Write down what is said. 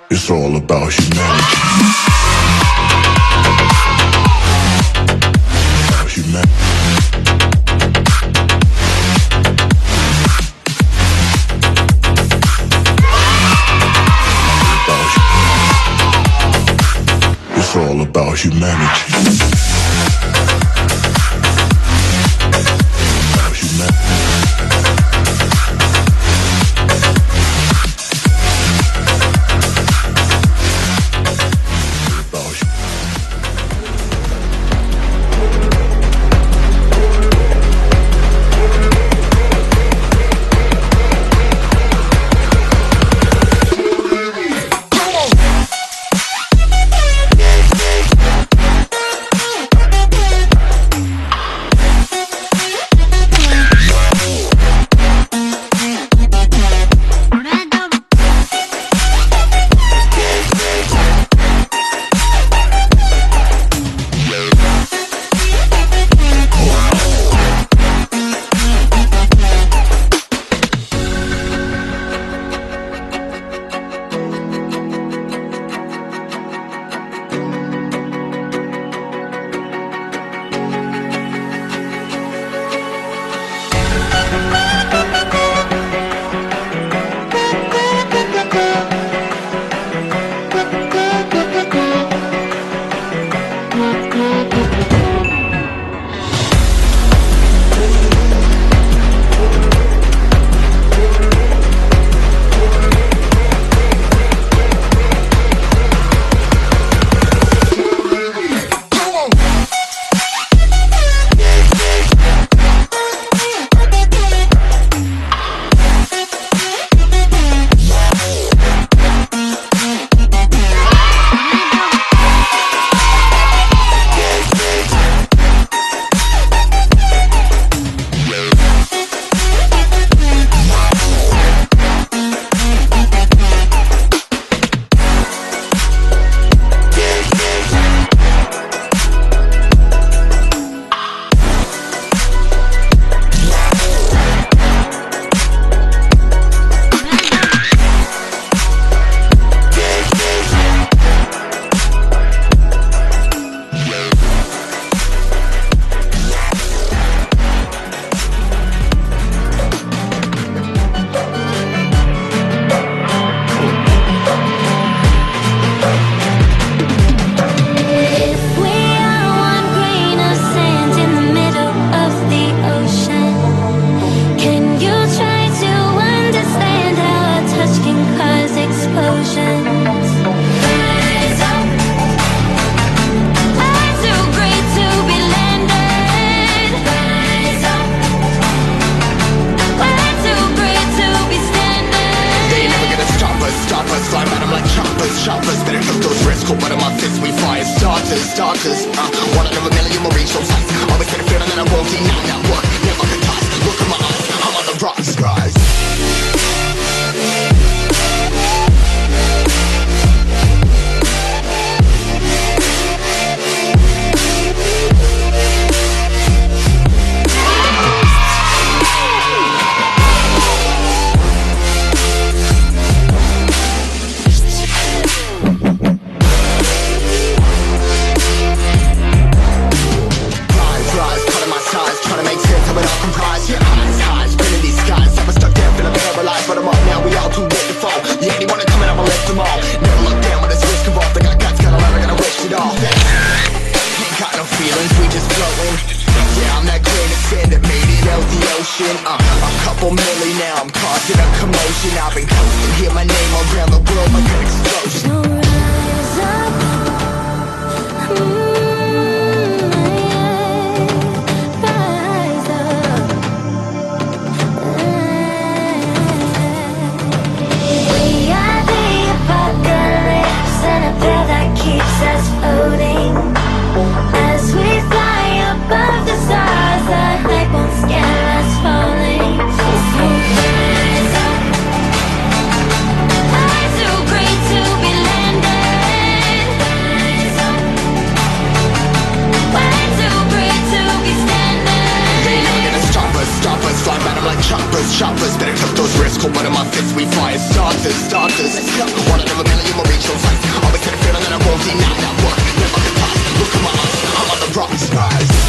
It's all about humanity. About humanity. It's all about humanity. About humanity. Choppers, better took those risks. Cold blood in my fists, we fire starters. One out of a million will reach those heights. Always get a feeling that I won't deny that work. Never can toss. Look in my eyes, I'm on the rocks, guys. A couple milli now, I'm causing a commotion. I've been coasting, hear my name around the world like an explosion. So rise up, rise up. We are the apocalypse, and a pill that keeps us floating. As we fly above the stars, the hype won't scare us falling. So rise up, I do great. starters. One out of a million will reach those heights. Always get a feeling that I won't deny that work. Never can pass. Look at my eyes, I'm on the rise.